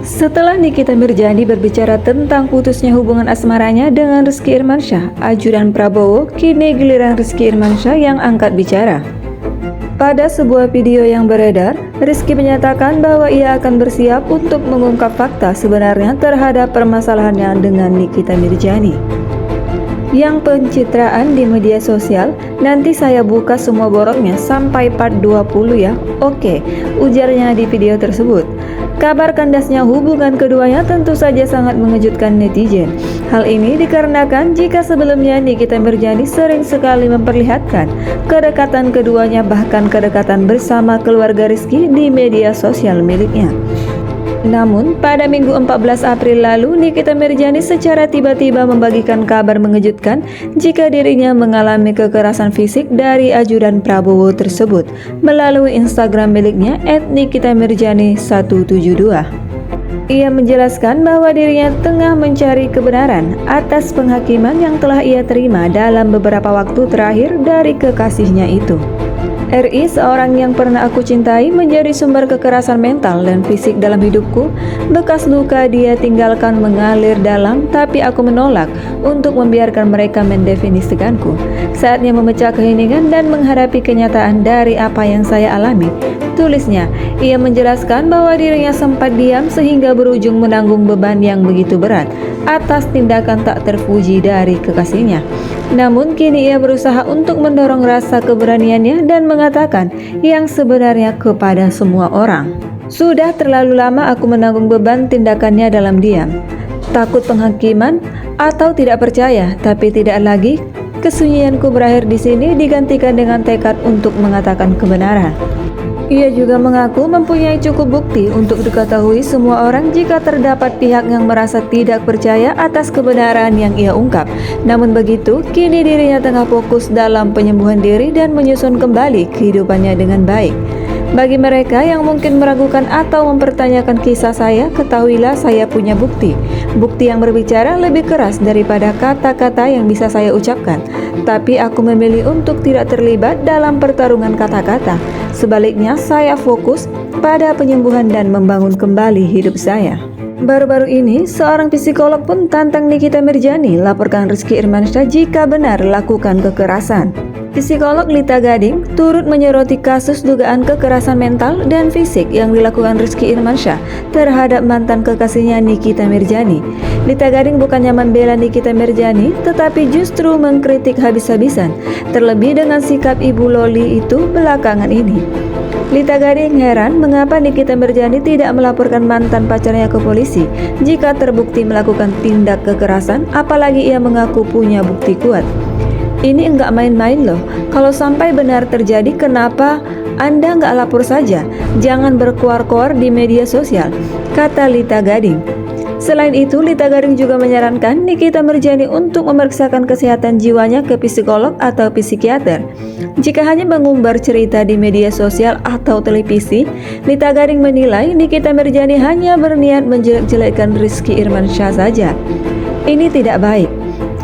Setelah Nikita Mirjani berbicara tentang putusnya hubungan asmaranya dengan Rizky Irmansyah, ajudan Prabowo, kini giliran Rizky Irmansyah yang angkat bicara. Pada sebuah video yang beredar, Rizky menyatakan bahwa ia akan bersiap untuk mengungkap fakta sebenarnya terhadap permasalahannya dengan Nikita Mirjani. Yang pencitraan di media sosial, nanti saya buka semua boroknya sampai part 20 ya. Oke, ujarnya di video tersebut. Kabar kandasnya hubungan keduanya tentu saja sangat mengejutkan netizen. Hal ini dikarenakan jika sebelumnya Nikita Mirjani sering sekali memperlihatkan kedekatan keduanya, bahkan kedekatan bersama keluarga Rizky di media sosial miliknya. Namun, pada Minggu 14 April lalu, Nikita Mirjani secara tiba-tiba membagikan kabar mengejutkan jika dirinya mengalami kekerasan fisik dari ajudan Prabowo tersebut melalui Instagram miliknya @nikitamirjani172. Ia menjelaskan bahwa dirinya tengah mencari kebenaran atas penghakiman yang telah ia terima dalam beberapa waktu terakhir dari kekasihnya itu. RI, seorang yang pernah aku cintai, menjadi sumber kekerasan mental dan fisik dalam hidupku. Bekas luka dia tinggalkan mengalir dalam, tapi aku menolak untuk membiarkan mereka mendefinisikanku. Saatnya memecah keheningan dan menghadapi kenyataan dari apa yang saya alami, tulisnya. Ia menjelaskan bahwa dirinya sempat diam sehingga berujung menanggung beban yang begitu berat atas tindakan tak terpuji dari kekasihnya. Namun kini ia berusaha untuk mendorong rasa keberaniannya dan mengatakan yang sebenarnya kepada semua orang. Sudah terlalu lama aku menanggung beban tindakannya dalam diam, takut penghakiman atau tidak percaya, tapi tidak lagi. Kesunyianku berakhir di sini digantikan dengan tekad untuk mengatakan kebenaran. Ia juga mengaku mempunyai cukup bukti untuk diketahui semua orang jika terdapat pihak yang merasa tidak percaya atas kebenaran yang ia ungkap. Namun begitu, kini dirinya tengah fokus dalam penyembuhan diri dan menyusun kembali kehidupannya dengan baik. Bagi mereka yang mungkin meragukan atau mempertanyakan kisah saya, ketahuilah saya punya bukti. Bukti yang berbicara lebih keras daripada kata-kata yang bisa saya ucapkan. Tapi aku memilih untuk tidak terlibat dalam pertarungan kata-kata. Sebaliknya, saya fokus pada penyembuhan dan membangun kembali hidup saya. Baru-baru ini, seorang psikolog pun tantang Nikita Mirjani laporkan Rizky Irmansyah jika benar lakukan kekerasan. Psikolog Lita Gading turut menyoroti kasus dugaan kekerasan mental dan fisik yang dilakukan Rizky Irmansyah terhadap mantan kekasihnya Nikita Mirjani. Lita Gading bukannya membela Nikita Mirjani, tetapi justru mengkritik habis-habisan, terlebih dengan sikap Ibu Loli itu belakangan ini. Lita Gading heran mengapa Nikita Mirjani tidak melaporkan mantan pacarnya ke polisi jika terbukti melakukan tindak kekerasan, apalagi ia mengaku punya bukti kuat. Ini enggak main-main loh. Kalau sampai benar terjadi, kenapa Anda enggak lapor saja? Jangan berkuar-kuar di media sosial, kata Lita Gading. Selain itu, Lita Gading juga menyarankan Nikita Mirjani untuk memeriksakan kesehatan jiwanya ke psikolog atau psikiater. Jika hanya mengumbar cerita di media sosial atau televisi, Lita Gading menilai Nikita Mirjani hanya berniat menjelek-jelekkan Rizky Irmansyah saja. Ini tidak baik,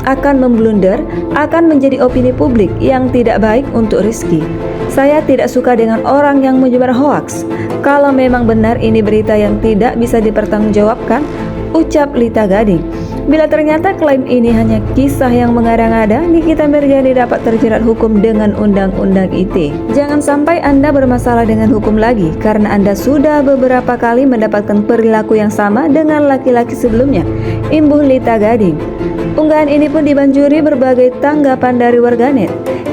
akan memblunder, akan menjadi opini publik yang tidak baik untuk Rizky. Saya tidak suka dengan orang yang menyebar hoaks. Kalau memang benar ini berita yang tidak bisa dipertanggungjawabkan, ucap Lita Gading. Bila ternyata klaim ini hanya kisah yang mengada-ngada, Nikita Mirjani dapat terjerat hukum dengan Undang-Undang ITE. Jangan sampai Anda bermasalah dengan hukum lagi karena Anda sudah beberapa kali mendapatkan perilaku yang sama dengan laki-laki sebelumnya, imbuh Lita Gading. Unggahan ini pun dibanjuri berbagai tanggapan dari warganet.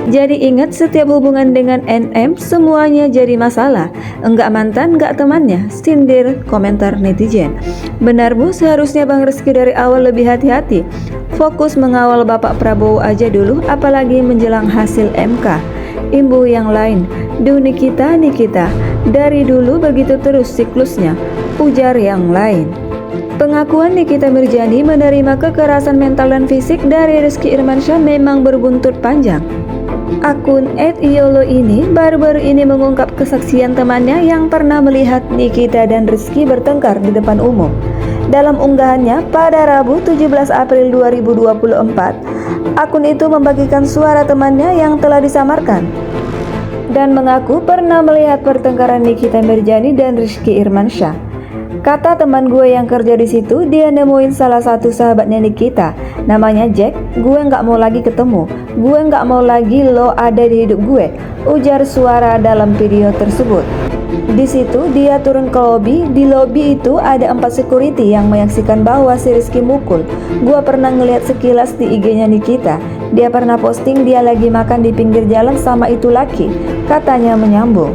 Jadi ingat, setiap hubungan dengan NM semuanya jadi masalah. Enggak mantan, enggak temannya, sindir komentar netizen. Benar Bu, seharusnya Bang Rizky dari awal lebih hati-hati. Fokus mengawal Bapak Prabowo aja dulu, apalagi menjelang hasil MK. Imbuh yang lain, duh Nikita, dari dulu begitu terus siklusnya, ujar yang lain. Pengakuan Nikita Mirjani menerima kekerasan mental dan fisik dari Rizky Irmansyah memang berbuntut panjang. Akun @iolo ini baru-baru ini mengungkap kesaksian temannya yang pernah melihat Nikita dan Rizky bertengkar di depan umum. Dalam unggahannya pada Rabu 17 April 2024, akun itu membagikan suara temannya yang telah disamarkan dan mengaku pernah melihat pertengkaran Nikita Mirjani dan Rizky Irmansyah. Kata teman gue yang kerja di situ, dia nemuin salah satu sahabatnya Nikita, namanya Jack. Gue nggak mau lagi ketemu. Gue nggak mau lagi lo ada di hidup gue, ujar suara dalam video tersebut. Di situ dia turun ke lobi. Di lobi itu ada 4 security yang menyaksikan bahwa si Rizky mukul. Gua pernah ngeliat sekilas di IG-nya Nikita. Dia pernah posting dia lagi makan di pinggir jalan sama itu laki, katanya menyambung.